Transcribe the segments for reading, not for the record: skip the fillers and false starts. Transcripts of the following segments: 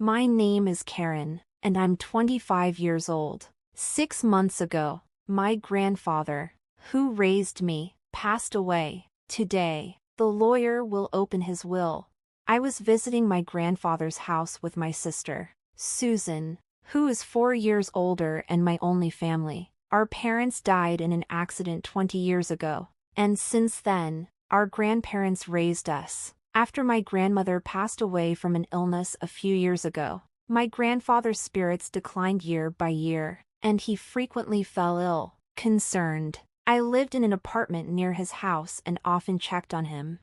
My name is Karen, and I'm 25 years old. 6 months ago, my grandfather, who raised me, passed away. Today, the lawyer will open his will. I was visiting my grandfather's house with my sister, Susan, who is 4 years older and my only family. Our parents died in an accident 20 years ago, and since then, our grandparents raised us. After my grandmother passed away from an illness a few years ago, my grandfather's spirits declined year by year, and he frequently fell ill. Concerned, I lived in an apartment near his house and often checked on him.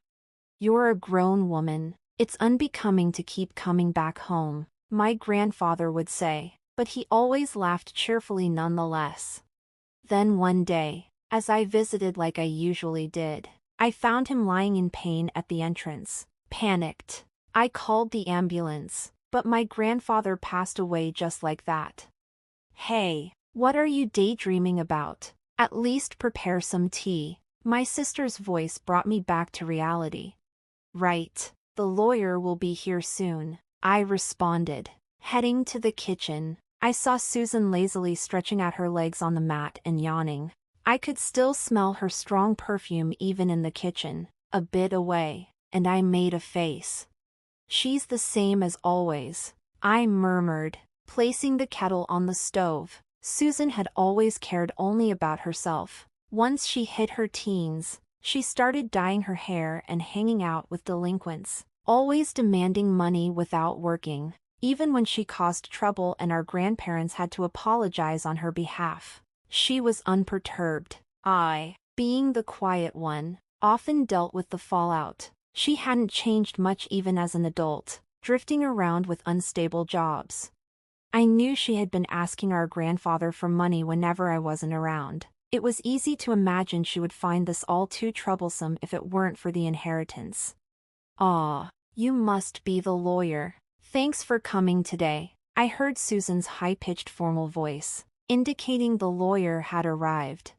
"You're a grown woman. It's unbecoming to keep coming back home," my grandfather would say, but he always laughed cheerfully nonetheless. Then one day, as I visited like I usually did, I found him lying in pain at the entrance. Panicked, I called the ambulance, but my grandfather passed away just like that. "Hey, what are you daydreaming about? At least prepare some tea." My sister's voice brought me back to reality. "Right, the lawyer will be here soon," I responded. Heading to the kitchen, I saw Susan lazily stretching out her legs on the mat and yawning. I could still smell her strong perfume even in the kitchen, a bit away, and I made a face. "She's the same as always," I murmured, placing the kettle on the stove. Susan had always cared only about herself. Once she hit her teens, she started dyeing her hair and hanging out with delinquents, always demanding money without working, even when she caused trouble and our grandparents had to apologize on her behalf. She was unperturbed. I, being the quiet one, often dealt with the fallout. She hadn't changed much even as an adult, drifting around with unstable jobs. I knew she had been asking our grandfather for money whenever I wasn't around. It was easy to imagine she would find this all too troublesome if it weren't for the inheritance. "Aw, you must be the lawyer. Thanks for coming today," I heard Susan's high-pitched formal voice, indicating the lawyer had arrived.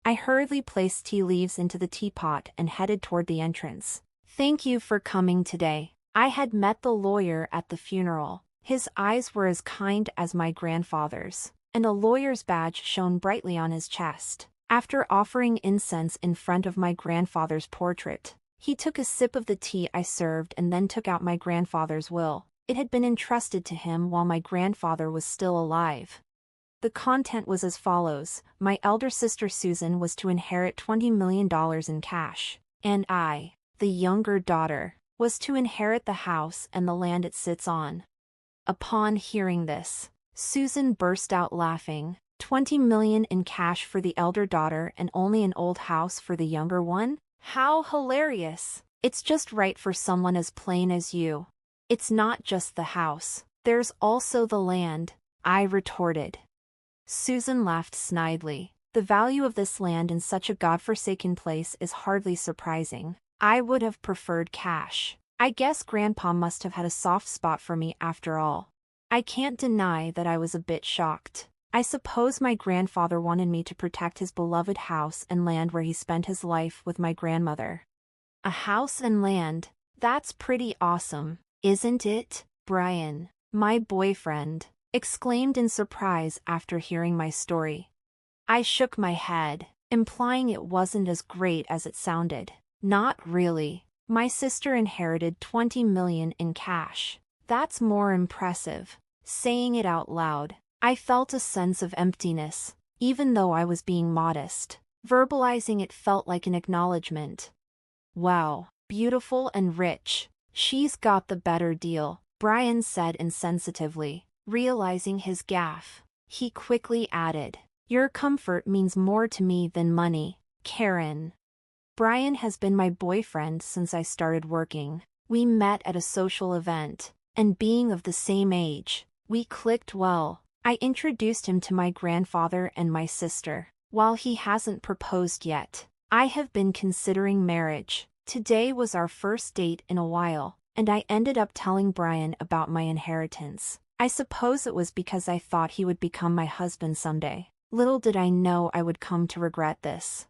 I hurriedly placed tea leaves into the teapot and headed toward the entrance. "Thank you for coming today." I had met the lawyer at the funeral. His eyes were as kind as my grandfather's, and a lawyer's badge shone brightly on his chest. After offering incense in front of my grandfather's portrait, he took a sip of the tea I served and then took out my grandfather's will. It had been entrusted to him while my grandfather was still alive. The content was as follows: my elder sister Susan was to inherit $20 million in cash, and I, the younger daughter, was to inherit the house and the land it sits on. Upon hearing this, Susan burst out laughing. $20 million in cash for the elder daughter and only an old house for the younger one? How hilarious! It's just right for someone as plain as you. "It's not just the house, there's also the land," I retorted. Susan laughed snidely. "The value of this land in such a godforsaken place is hardly surprising. I would have preferred cash. I guess Grandpa must have had a soft spot for me after all." I can't deny that I was a bit shocked. I suppose my grandfather wanted me to protect his beloved house and land where he spent his life with my grandmother. "A house and land, that's pretty awesome, isn't it?" Brian, my boyfriend, exclaimed in surprise after hearing my story. I shook my head, implying it wasn't as great as it sounded. "Not really. My sister inherited $20 million in cash. That's more impressive." Saying it out loud, I felt a sense of emptiness, even though I was being modest. Verbalizing it felt like an acknowledgement. "Wow, beautiful and rich. She's got the better deal," Brian said insensitively. Realizing his gaffe, he quickly added, "Your comfort means more to me than money, Karen." Brian has been my boyfriend since I started working. We met at a social event, and being of the same age, we clicked well. I introduced him to my grandfather and my sister. While he hasn't proposed yet, I have been considering marriage. Today was our first date in a while, and I ended up telling Brian about my inheritance. I suppose it was because I thought he would become my husband someday. Little did I know I would come to regret this.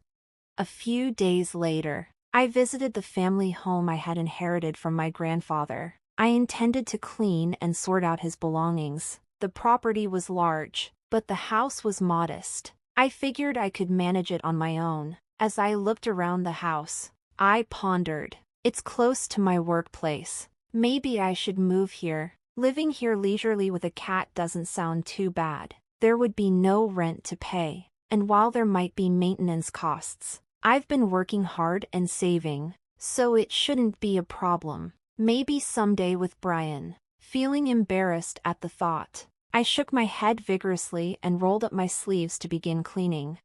A few days later, I visited the family home I had inherited from my grandfather. I intended to clean and sort out his belongings. The property was large, but the house was modest. I figured I could manage it on my own. As I looked around the house, I pondered. It's close to my workplace. Maybe I should move here. Living here leisurely with a cat doesn't sound too bad. There would be no rent to pay, and while there might be maintenance costs, I've been working hard and saving, so it shouldn't be a problem. Maybe someday with Brian. Feeling embarrassed at the thought, I shook my head vigorously and rolled up my sleeves to begin cleaning.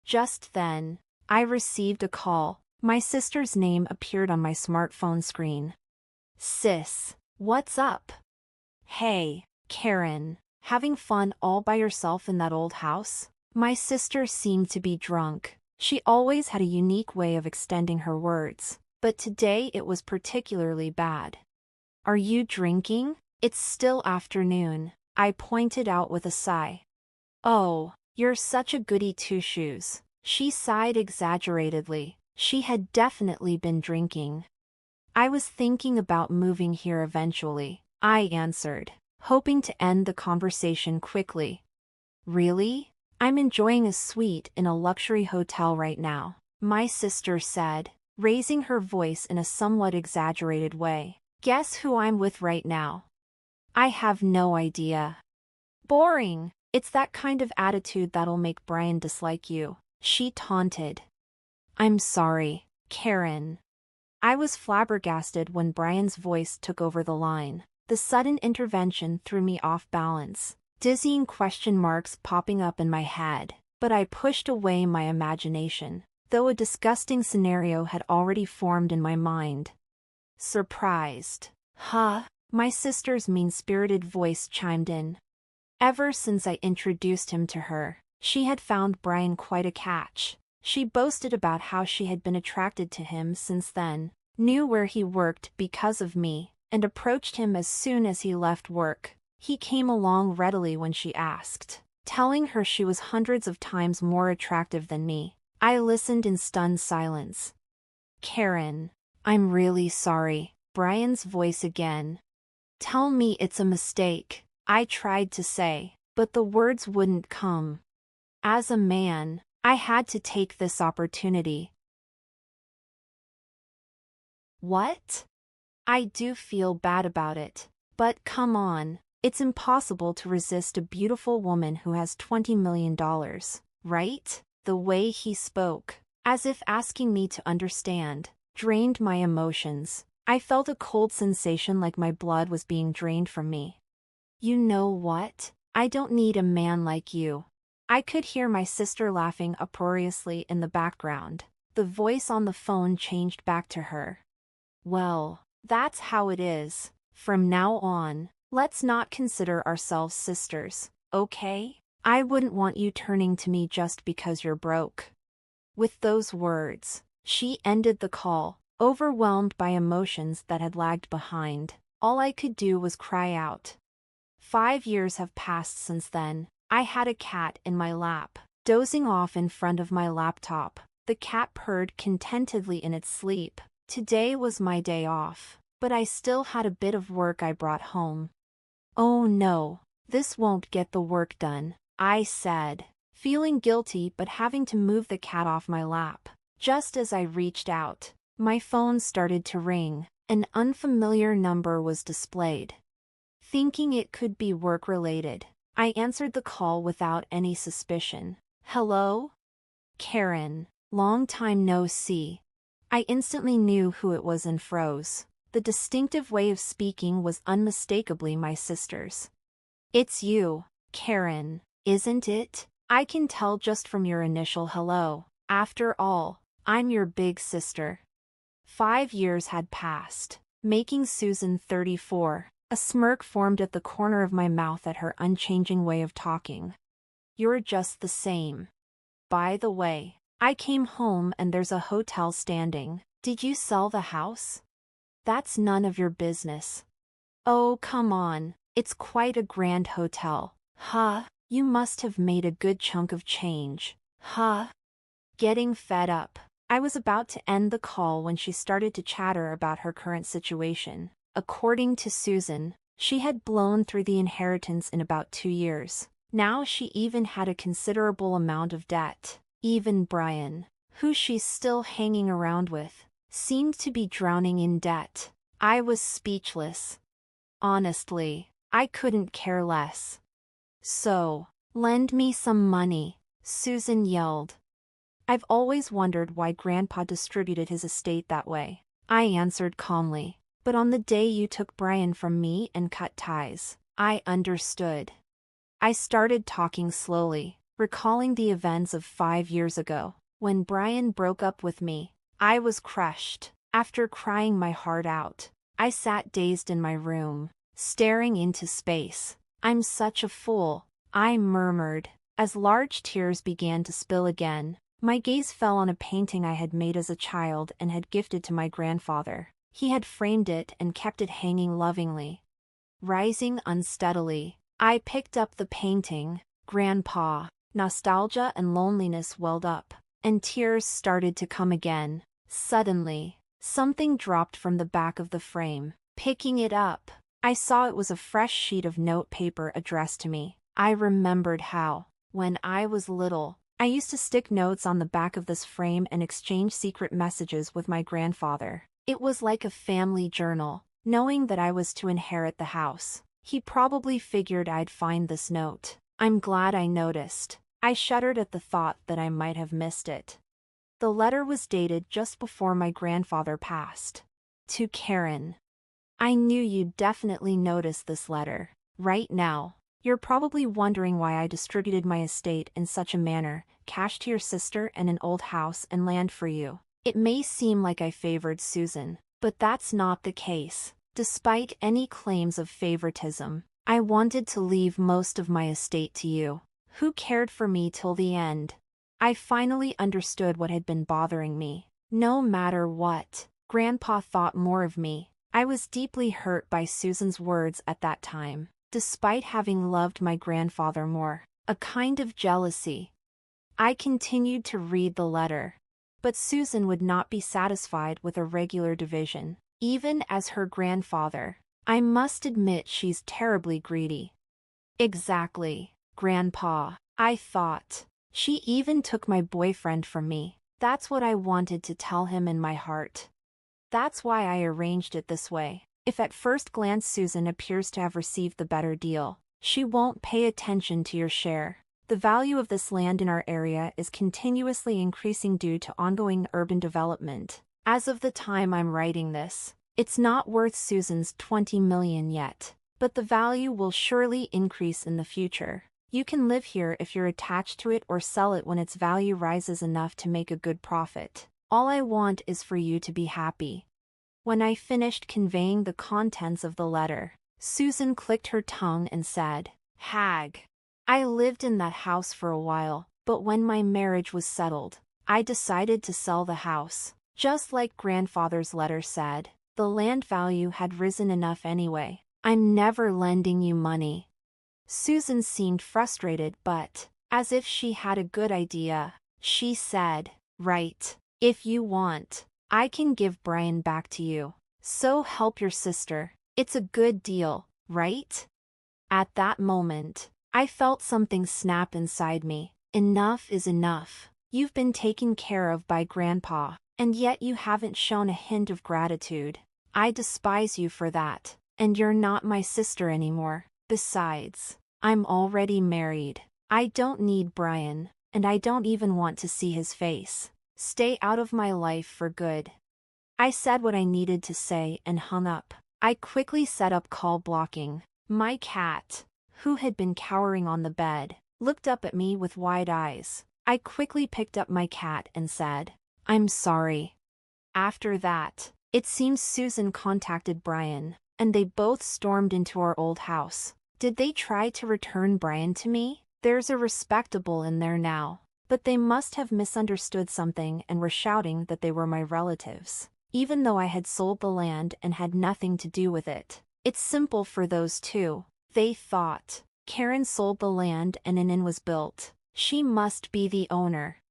Just then, I received a call. My sister's name appeared on my smartphone screen. Sis, what's up? Hey, Karen, having fun all by yourself in that old house? My sister seemed to be drunk. She always had a unique way of extending her words, but today it was particularly bad. Are you drinking? It's still afternoon, I pointed out with a sigh. Oh, you're such a goody two-shoes. She sighed exaggeratedly. She had definitely been drinking. I was thinking about moving here eventually, I answered, hoping to end the conversation quickly. Really? I'm enjoying a suite in a luxury hotel right now, my sister said, raising her voice in a somewhat exaggerated way. Guess who I'm with right now? I have no idea. Boring. It's that kind of attitude that'll make Brian dislike you, she taunted. I'm sorry, Karen. I was flabbergasted when Brian's voice took over the line. The sudden intervention threw me off balance, dizzying question marks popping up in my head, but I pushed away my imagination, though a disgusting scenario had already formed in my mind. Surprised. Huh? My sister's mean-spirited voice chimed in. Ever since I introduced him to her, she had found Brian quite a catch. She boasted about how she had been attracted to him since then, knew where he worked because of me, and approached him as soon as he left work. He came along readily when she asked, telling her she was hundreds of times more attractive than me. I listened in stunned silence. Karen, I'm really sorry. Brian's voice again. Tell me it's a mistake, I tried to say, but the words wouldn't come. As a man, I had to take this opportunity. What? I do feel bad about it, but come on, it's impossible to resist a beautiful woman who has $20 million, right? The way he spoke, as if asking me to understand, drained my emotions. I felt a cold sensation like my blood was being drained from me. You know what? I don't need a man like you. I could hear my sister laughing uproariously in the background. The voice on the phone changed back to her. Well, that's how it is. From now on, let's not consider ourselves sisters, okay? I wouldn't want you turning to me just because you're broke. With those words, she ended the call, overwhelmed by emotions that had lagged behind. All I could do was cry out. 5 years have passed since then. I had a cat in my lap, dozing off in front of my laptop. The cat purred contentedly in its sleep. Today was my day off, but I still had a bit of work I brought home. Oh no, this won't get the work done, I said, feeling guilty but having to move the cat off my lap. Just as I reached out, my phone started to ring. An unfamiliar number was displayed. Thinking it could be work-related, I answered the call without any suspicion. Hello? Karen, long time no see. I instantly knew who it was and froze. The distinctive way of speaking was unmistakably my sister's. It's you, Karen, isn't it? I can tell just from your initial hello. After all, I'm your big sister. 5 years had passed, making Susan 34. A smirk formed at the corner of my mouth at her unchanging way of talking. You're just the same. By the way, I came home and there's a hotel standing. Did you sell the house? That's none of your business. Oh, come on, it's quite a grand hotel. Huh? You must have made a good chunk of change. Huh? Getting fed up, I was about to end the call when she started to chatter about her current situation. According to Susan, she had blown through the inheritance in about 2 years. Now she even had a considerable amount of debt. Even Brian, who she's still hanging around with, seemed to be drowning in debt. I was speechless. Honestly, I couldn't care less. So, lend me some money, Susan yelled. I've always wondered why Grandpa distributed his estate that way, I answered calmly. But on the day you took Brian from me and cut ties, I understood. I started talking slowly, recalling the events of 5 years ago. When Brian broke up with me, I was crushed. After crying my heart out, I sat dazed in my room, staring into space. I'm such a fool, I murmured. As large tears began to spill again, my gaze fell on a painting I had made as a child and had gifted to my grandfather. He had framed it and kept it hanging lovingly. Rising unsteadily, I picked up the painting. Grandpa. Nostalgia and loneliness welled up, and tears started to come again. Suddenly, something dropped from the back of the frame. Picking it up, I saw it was a fresh sheet of note paper addressed to me. I remembered how, when I was little, I used to stick notes on the back of this frame and exchange secret messages with my grandfather. It was like a family journal. Knowing that I was to inherit the house, he probably figured I'd find this note. I'm glad I noticed. I shuddered at the thought that I might have missed it. The letter was dated just before my grandfather passed. To Karen. I knew you'd definitely notice this letter. Right now, you're probably wondering why I distributed my estate in such a manner, cash to your sister and an old house and land for you. It may seem like I favored Susan, but that's not the case. Despite any claims of favoritism, I wanted to leave most of my estate to you, who cared for me till the end. I finally understood what had been bothering me. No matter what, Grandpa thought more of me. I was deeply hurt by Susan's words at that time, despite having loved my grandfather more. A kind of jealousy. I continued to read the letter. But Susan would not be satisfied with a regular division, even as her grandfather. I must admit she's terribly greedy. Exactly, Grandpa, I thought. She even took my boyfriend from me. That's what I wanted to tell him in my heart. That's why I arranged it this way. If at first glance Susan appears to have received the better deal, she won't pay attention to your share. The value of this land in our area is continuously increasing due to ongoing urban development. As of the time I'm writing this, it's not worth Susan's $20 million yet, but the value will surely increase in the future. You can live here if you're attached to it or sell it when its value rises enough to make a good profit. All I want is for you to be happy. When I finished conveying the contents of the letter, Susan clicked her tongue and said, "Hag. I lived in that house for a while, but when my marriage was settled, I decided to sell the house. Just like Grandfather's letter said, the land value had risen enough anyway. I'm never lending you money." Susan seemed frustrated, but, as if she had a good idea, she said, "Right. If you want, I can give Brian back to you. So help your sister. It's a good deal, right?" At that moment, I felt something snap inside me. Enough is enough. You've been taken care of by Grandpa, and yet you haven't shown a hint of gratitude. I despise you for that, and you're not my sister anymore. Besides, I'm already married. I don't need Brian, and I don't even want to see his face. Stay out of my life for good. I said what I needed to say and hung up. I quickly set up call blocking. My cat, who had been cowering on the bed, looked up at me with wide eyes. I quickly picked up my cat and said, "I'm sorry." After that, it seems Susan contacted Brian, and they both stormed into our old house. Did they try to return Brian to me? There's a respectable in there now, but they must have misunderstood something and were shouting that they were my relatives, even though I had sold the land and had nothing to do with it. It's simple for those two. They thought, Karen sold the land and an inn was built. She must be the owner.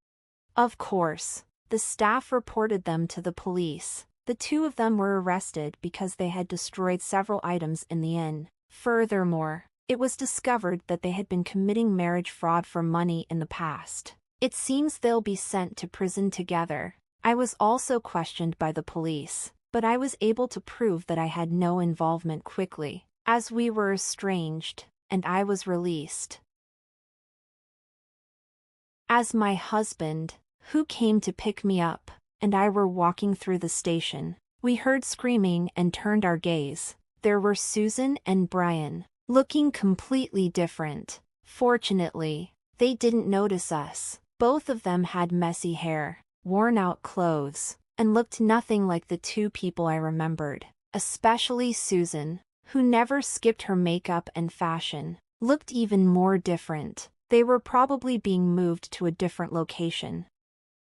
Of course, the staff reported them to the police. The two of them were arrested because they had destroyed several items in the inn. Furthermore, it was discovered that they had been committing marriage fraud for money in the past. It seems they'll be sent to prison together. I was also questioned by the police, but I was able to prove that I had no involvement quickly, as we were estranged, and I was released. As my husband, who came to pick me up, and I were walking through the station, we heard screaming and turned our gaze. There were Susan and Brian, looking completely different. Fortunately, they didn't notice us. Both of them had messy hair, worn-out clothes, and looked nothing like the two people I remembered. Especially Susan, who never skipped her makeup and fashion, looked even more different. They were probably being moved to a different location.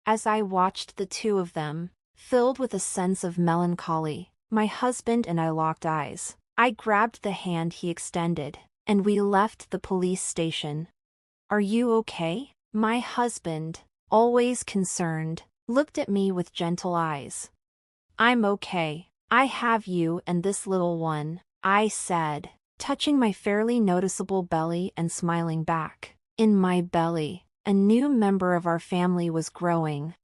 As I watched the two of them, filled with a sense of melancholy, my husband and I locked eyes. I grabbed the hand he extended, and we left the police station. "Are you okay?" My husband, always concerned, looked at me with gentle eyes. "I'm okay. I have you and this little one," I said, touching my fairly noticeable belly and smiling back. In my belly, a new member of our family was growing.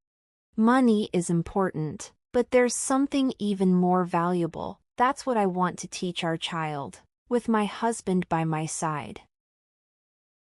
Money is important, but there's something even more valuable. That's what I want to teach our child. With my husband by my side,